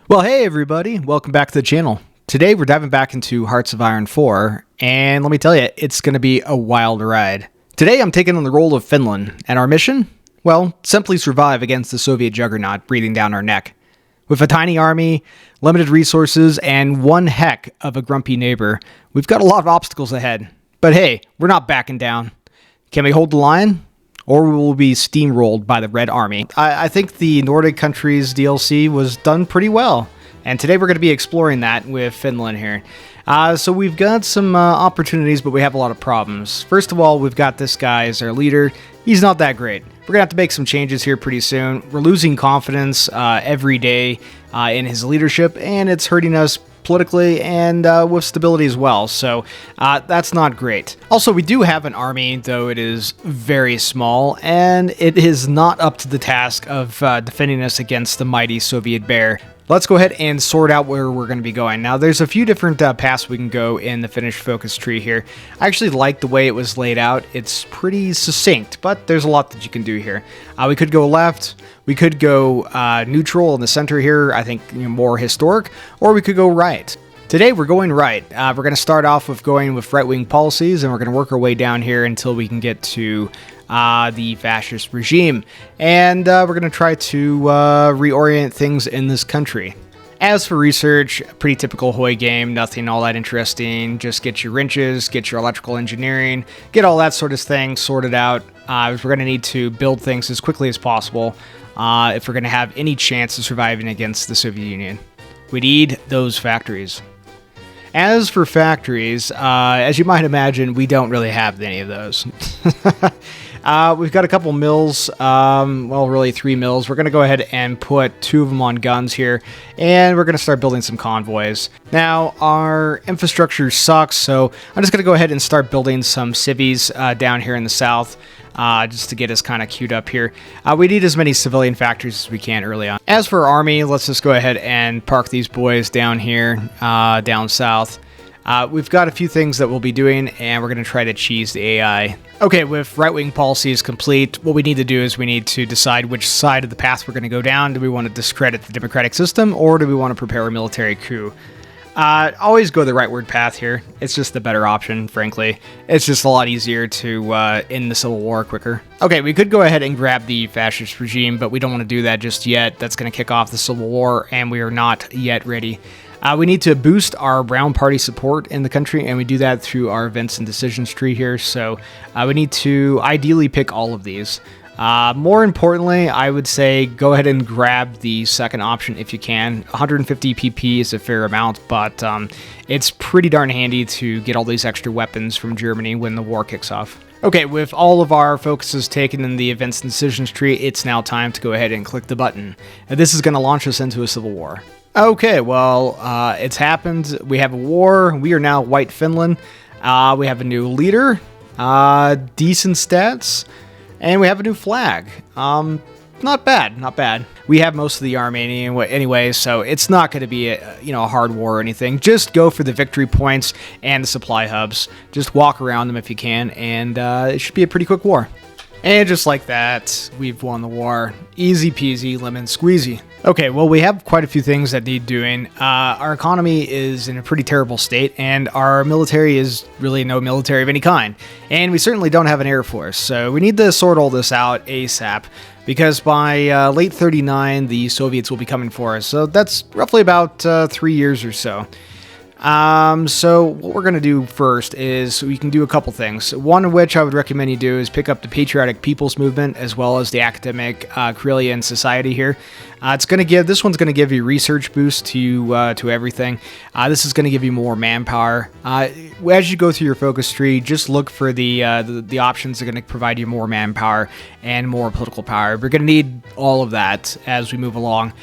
Well, hey everybody, welcome back to the channel. Today we're diving back into Hearts of Iron 4, and let me tell you, it's going to be a wild ride. Today I'm taking on the role of Finland, and our mission? Well, simply survive against the Soviet juggernaut breathing down our neck. With a tiny army, limited resources, and one heck of a grumpy neighbor, we've got a lot of obstacles ahead. But hey, we're not backing down. Can we hold the line? Or we will be steamrolled by the Red Army. I think the Nordic countries DLC was done pretty well, and today we're going to be exploring that with Finland here. So we've got some opportunities, but we have a lot of problems. First of all, we've got this guy as our leader. He's not that great. We're going to have to make some changes here pretty soon. We're losing confidence every day in his leadership, and it's hurting us politically and with stability as well, so that's not great. Also, we do have an army, though it is very small, and it is not up to the task of defending us against the mighty Soviet bear. Let's go ahead and sort out where we're going to be going. Now, there's a few different paths we can go in the Finnish focus tree here. I actually like the way it was laid out. It's pretty succinct, but there's a lot that you can do here. We could go left, we could go neutral in the center here, I think more historic, or we could go right. Today we're going right. We're going to start off with going with right-wing policies, and we're going to work our way down here until we can get to the fascist regime. And we're going to try to reorient things in this country. As for research, pretty typical HOI game, nothing all that interesting. Just get your wrenches, get your electrical engineering, get all that sort of thing sorted out. We're going to need to build things as quickly as possible if we're going to have any chance of surviving against the Soviet Union. We need those factories. As for factories, as you might imagine, we don't really have any of those. We've got a couple mills, well, really 3 mills. We're going to go ahead and put 2 of them on guns here, and we're going to start building some convoys. Now, our infrastructure sucks, so I'm just going to go ahead and start building some civies down here in the south, just to get us kind of queued up here. We need as many civilian factories as we can early on. As for our army, let's just go ahead and park these boys down here, down south. We've got a few things that we'll be doing, and we're going to try to cheese the AI. Okay, with right-wing policies complete, what we need to do is we need to decide which side of the path we're going to go down. Do we want to discredit the democratic system, or do we want to prepare a military coup? Always go the rightward path here. It's just the better option, frankly. It's just a lot easier to end the Civil War quicker. Okay, we could go ahead and grab the fascist regime, but we don't want to do that just yet. That's going to kick off the Civil War, and we are not yet ready. We need to boost our Brown Party support in the country, and we do that through our events and decisions tree here. So we need to ideally pick all of these. More importantly, I would say go ahead and grab the second option if you can. 150 PP is a fair amount, but it's pretty darn handy to get all these extra weapons from Germany when the war kicks off. Okay, with all of our focuses taken in the events and decisions tree, it's now time to go ahead and click the button. This is going to launch us into a civil war. Okay, well, it's happened. We have a war. We are now White Finland. We have a new leader, decent stats, and we have a new flag. Not bad, not bad. We have most of the army anyway, so it's not going to be a hard war or anything. Just go for the victory points and the supply hubs. Just walk around them if you can, and it should be a pretty quick war. And just like that, we've won the war. Easy peasy, lemon squeezy. Okay, well, we have quite a few things that need doing. Our economy is in a pretty terrible state, and our military is really no military of any kind. And we certainly don't have an air force, so we need to sort all this out ASAP, because by late 39, the Soviets will be coming for us. So that's roughly about 3 years or so. So what we're going to do first is we can do a couple things. One of which I would recommend you do is pick up the Patriotic People's Movement as well as the Academic Karelian Society here. This one's going to give you research boost to everything. This is going to give you more manpower. As you go through your focus tree, just look for the options that are going to provide you more manpower and more political power. We're going to need all of that as we move along.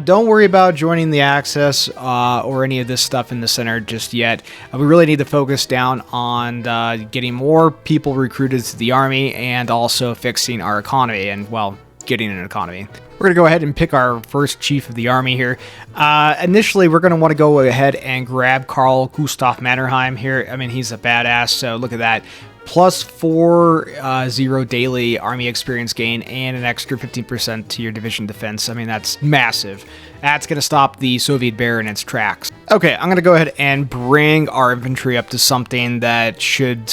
Don't worry about joining the Axis or any of this stuff in the center just yet. We really need to focus down on getting more people recruited to the army and also fixing our economy and, well, getting an economy. We're going to go ahead and pick our first chief of the army here. Initially, we're going to want to go ahead and grab Carl Gustav Mannerheim here. I mean, he's a badass, so look at that. plus 4 daily army experience gain, and an extra 15% to your division defense. I mean, that's massive. That's going to stop the Soviet bear in its tracks. Okay, I'm going to go ahead and bring our infantry up to something that should,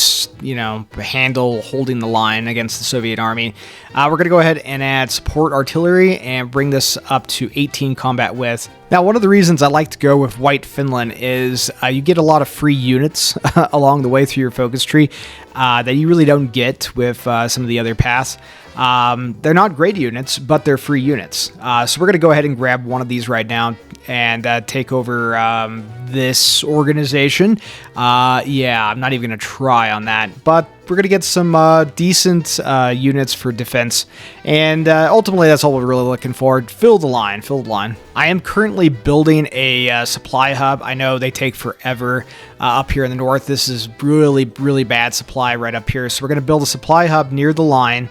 handle holding the line against the Soviet army. We're going to go ahead and add support artillery and bring this up to 18 combat width. Now, one of the reasons I like to go with White Finland is you get a lot of free units along the way through your focus tree that you really don't get with some of the other paths. They're not great units, but they're free units. So we're going to go ahead and grab one of these right now and take over this organization. Yeah, I'm not even going to try on that, but we're going to get some decent units for defense. And ultimately, that's all we're really looking for. Fill the line, fill the line. I am currently building a supply hub. I know they take forever up here in the north. This is really, really bad supply right up here. So we're going to build a supply hub near the line.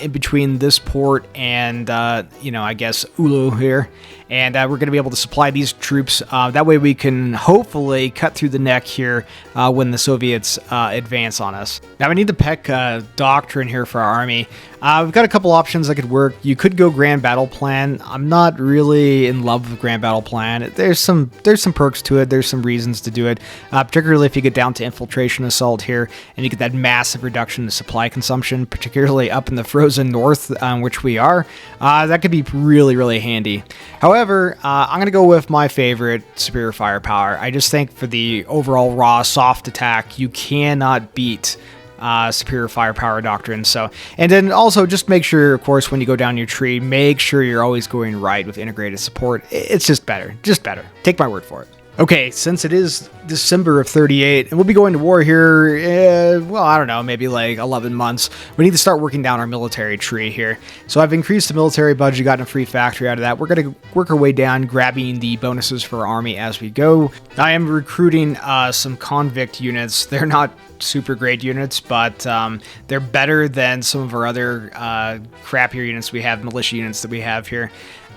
In between this port and, I guess Ulu here. And we're going to be able to supply these troops. That way we can hopefully cut through the neck here when the Soviets advance on us. Now we need the Peck Doctrine here for our army. We've got a couple options that could work. You could go Grand Battle Plan. I'm not really in love with Grand Battle Plan. There's some perks to it. There's some reasons to do it, particularly if you get down to Infiltration Assault here and you get that massive reduction in supply consumption, particularly up in the frozen north, which we are. That could be really, really handy. However, I'm going to go with my favorite, Superior Firepower. I just think for the overall raw soft attack, you cannot beat Superior Firepower Doctrine. So, and then also just make sure, of course, when you go down your tree, make sure you're always going right with integrated support. It's just better. Take my word for it. Okay, since it is December of 38, and we'll be going to war here, well, I don't know, maybe like 11 months, we need to start working down our military tree here. So I've increased the military budget, gotten a free factory out of that. We're going to work our way down, grabbing the bonuses for our army as we go. I am recruiting some convict units. They're not super great units, but they're better than some of our other crappier units we have, militia units that we have here.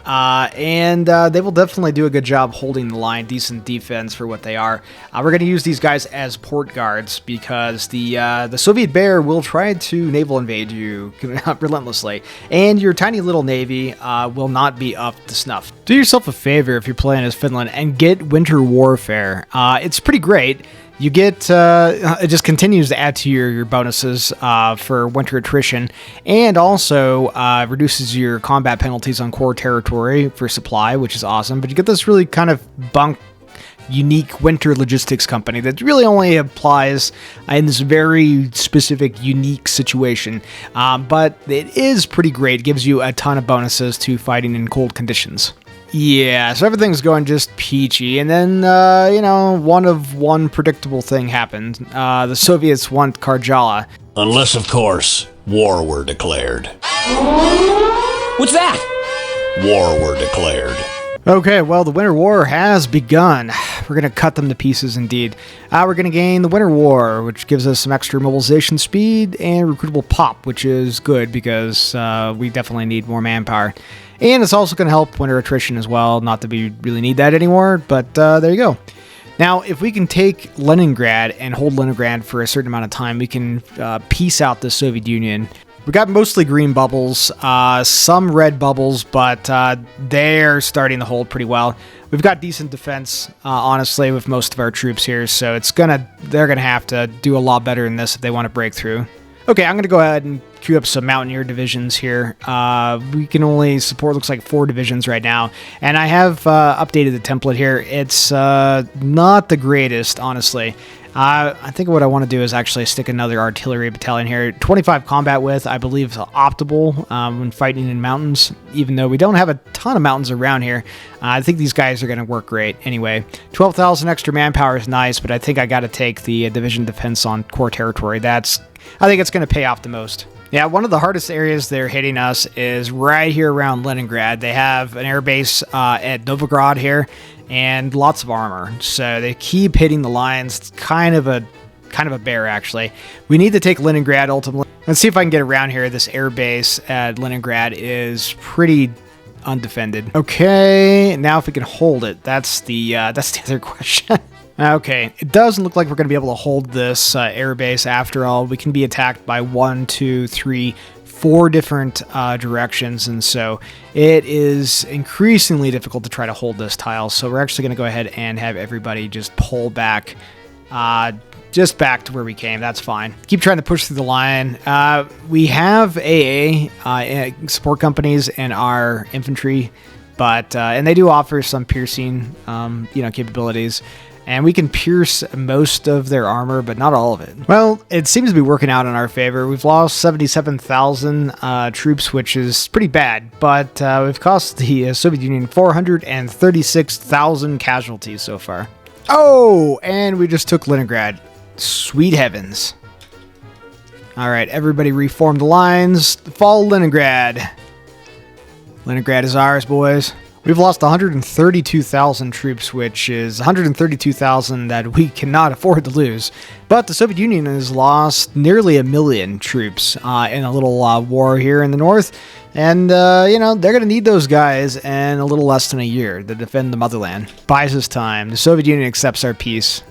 And they will definitely do a good job holding the line, decent defense for what they are. We're going to use these guys as port guards because the Soviet bear will try to naval invade you relentlessly, and your tiny little navy will not be up to snuff. Do yourself a favor if you're playing as Finland and get Winter Warfare. It's pretty great. You get, it just continues to add to your bonuses for winter attrition, and also reduces your combat penalties on core territory for supply, which is awesome. But you get this really kind of unique winter logistics company that really only applies in this very specific, unique situation. But it is pretty great. It gives you a ton of bonuses to fighting in cold conditions. Yeah, so everything's going just peachy, and then, one predictable thing happened. The Soviets want Karjala. Unless, of course, war were declared. What's that? War were declared. Okay, well, the Winter War has begun. We're going to cut them to pieces indeed. We're going to gain the Winter War, which gives us some extra mobilization speed and recruitable pop, which is good because we definitely need more manpower. And it's also going to help winter attrition as well. Not that we really need that anymore, but there you go. Now, if we can take Leningrad and hold Leningrad for a certain amount of time, we can peace out the Soviet Union. We got mostly green bubbles, some red bubbles, but they're starting to hold pretty well. We've got decent defense, honestly, with most of our troops here, so they're gonna have to do a lot better than this if they want to break through. Okay, I'm going to go ahead and queue up some Mountaineer divisions here. We can only support, looks like 4 divisions right now. And I have updated the template here. It's not the greatest, honestly. I think what I want to do is actually stick another artillery battalion here. 25 combat width, I believe, is optimal when fighting in mountains, even though we don't have a ton of mountains around here. I think these guys are going to work great. Anyway, 12,000 extra manpower is nice, but I think I got to take the division defense on core territory. I think it's going to pay off the most. Yeah, one of the hardest areas they're hitting us is right here around Leningrad. They have an air base at Novograd here, and lots of armor. So they keep hitting the lines. It's kind of a bear, actually. We need to take Leningrad ultimately. Let's see if I can get around here. This air base at Leningrad is pretty undefended. Okay, now if we can hold it, that's the other question. Okay, it doesn't look like we're going to be able to hold this air base after all. We can be attacked by 1, 2, 3, 4 different directions, and so it is increasingly difficult to try to hold this tile. So we're actually going to go ahead and have everybody just pull back, just back to where we came. That's fine. Keep trying to push through the line. We have AA support companies in our infantry, but and they do offer some piercing, capabilities. And we can pierce most of their armor, but not all of it. Well, it seems to be working out in our favor. We've lost 77,000 troops, which is pretty bad, but we've cost the Soviet Union 436,000 casualties so far. Oh, and we just took Leningrad. Sweet heavens. All right, everybody reform the lines. Fall Leningrad. Leningrad is ours, boys. We've lost 132,000 troops, which is 132,000 that we cannot afford to lose. But the Soviet Union has lost nearly 1 million troops in a little war here in the north. And, they're going to need those guys in a little less than a year to defend the motherland. Buys us time. The Soviet Union accepts our peace.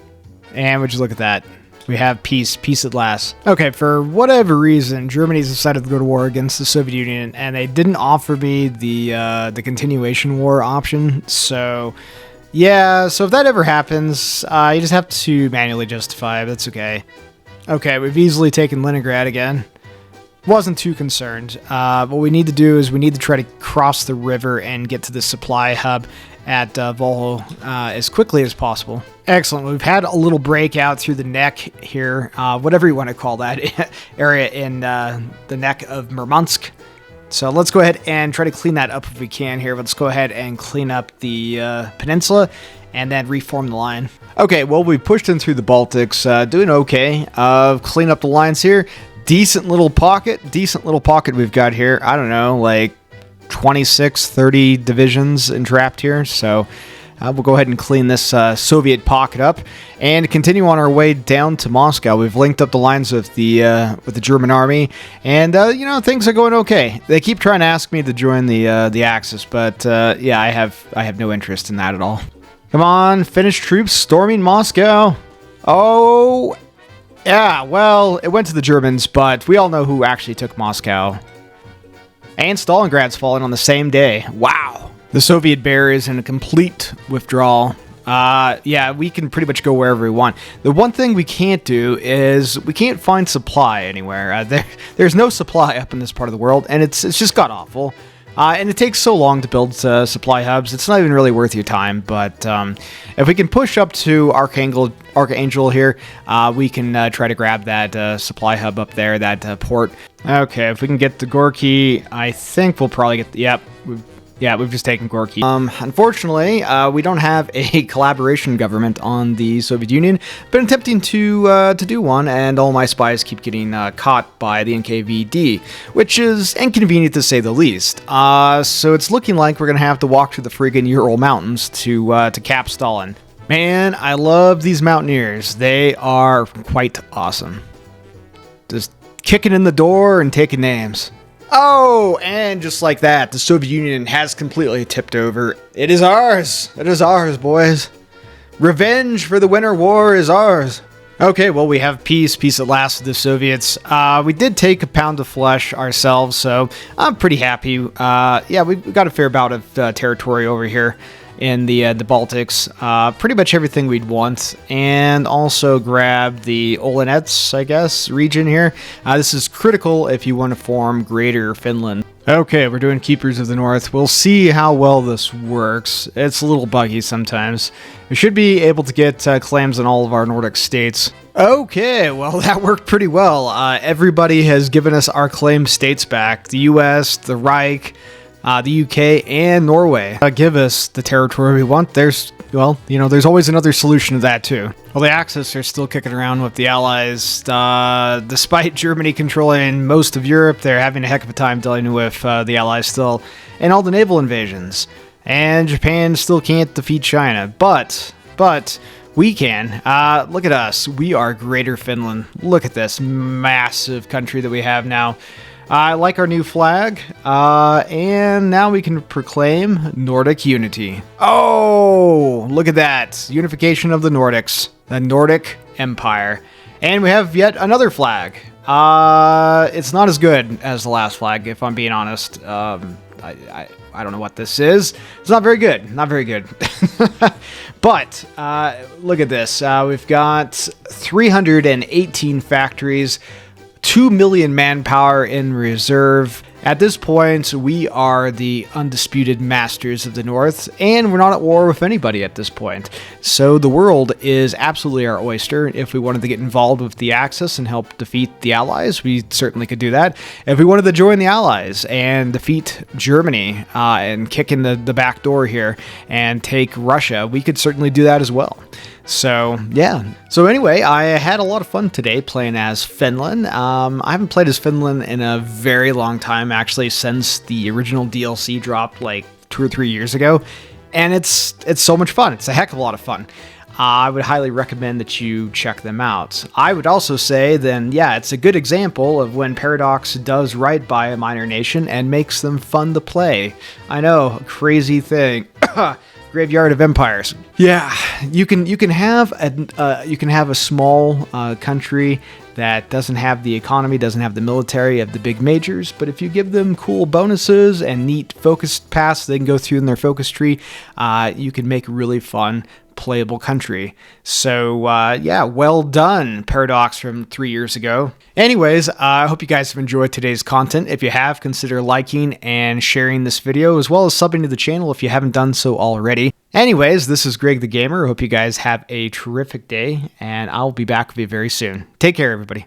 And would you look at that? We have peace. Peace at last. Okay, for whatever reason, Germany's decided to go to war against the Soviet Union, and they didn't offer me the continuation war option. So, yeah, so if that ever happens, you just have to manually justify. That's okay. Okay, we've easily taken Leningrad again. Wasn't too concerned. What we need to do is we need to try to cross the river and get to the supply hub at Volho as quickly as possible. Excellent. We've had a little breakout through the neck here, whatever you want to call that area in the neck of Murmansk. So let's go ahead and try to clean that up if we can here. Let's go ahead and clean up the peninsula and then reform the line. Okay, well, we pushed in through the Baltics, doing okay. Clean up the lines here. Decent little pocket we've got here. I don't know, like 26, 30 divisions entrapped here. So we'll go ahead and clean this Soviet pocket up and continue on our way down to Moscow. We've linked up the lines with the German army, and things are going okay. They keep trying to ask me to join the Axis, but yeah, I have no interest in that at all. Come on, Finnish troops storming Moscow. Oh, yeah, well, it went to the Germans, but we all know who actually took Moscow. And Stalingrad's fallen on the same day. Wow. The Soviet bear is in a complete withdrawal. Yeah, we can pretty much go wherever we want. The one thing we can't do is we can't find supply anywhere. There's no supply up in this part of the world, and it's just god-awful. And it takes so long to build supply hubs, it's not even really worth your time. But if we can push up to Archangel here, we can try to grab that supply hub up there, that port. Okay, if we can get the Gorky, I think we'll probably get... Yep. We've just taken Gorky. Unfortunately, we don't have a collaboration government on the Soviet Union. Been attempting to do one, and all my spies keep getting caught by the NKVD, which is inconvenient to say the least. So it's looking like we're gonna have to walk through the friggin' Ural Mountains to cap Stalin. Man, I love these mountaineers. They are quite awesome. Just kicking in the door and taking names. Oh, and just like that, the Soviet Union has completely tipped over. It is ours. It is ours, boys. Revenge for the Winter War is ours. Okay, well, we have peace. Peace at last with the Soviets. We did take a pound of flesh ourselves, so I'm pretty happy. Yeah, we've got a fair bout of territory over here in the Baltics. Pretty much everything we'd want. And also grab the Olonets, I guess, region here. This is critical if you want to form Greater Finland. Okay, we're doing Keepers of the North. We'll see how well this works. It's a little buggy sometimes. We should be able to get claims in all of our Nordic states. Okay, well, that worked pretty well. Everybody has given us our claimed states back. The US, the Reich, the UK, and Norway. Give us the territory we want. There's always another solution to that, too. Well, the Axis are still kicking around with the Allies. Despite Germany controlling most of Europe, they're having a heck of a time dealing with the Allies still, and all the naval invasions. And Japan still can't defeat China, but we can. Look at us. We are Greater Finland. Look at this massive country that we have now. I like our new flag, and now we can proclaim Nordic unity. Oh, Look at that. Unification of the Nordics. The Nordic Empire. And we have yet another flag. It's not as good as the last flag, if I'm being honest. I don't know what this is. It's not very good. Not very good. But look at this. We've got 318 factories, 2 million manpower in reserve. At this point, we are the undisputed masters of the North, and we're not at war with anybody at this point. So the world is absolutely our oyster. If we wanted to get involved with the Axis and help defeat the Allies, we certainly could do that. If we wanted to join the Allies and defeat Germany and kick in the back door here and take Russia, we could certainly do that as well. So, yeah. So anyway, I had a lot of fun today playing as Finland. I haven't played as Finland in a very long time, actually, since the original DLC dropped like 2 or 3 years ago. And it's so much fun. It's a heck of a lot of fun. I would highly recommend that you check them out. I would also say then, yeah, it's a good example of when Paradox does right by a minor nation and makes them fun to play. I know, a crazy thing. Graveyard of Empires. Yeah, you can have a small country that doesn't have the economy, doesn't have the military of the big majors, but if you give them cool bonuses and neat focus paths they can go through in their focus tree, you can make a really fun, playable country. So yeah, well done, Paradox from 3 years ago. Anyways, I hope you guys have enjoyed today's content. If you have, consider liking and sharing this video, as well as subbing to the channel if you haven't done so already. Anyways, this is Greg the Gamer. I hope you guys have a terrific day, and I'll be back with you very soon. Take care, everybody.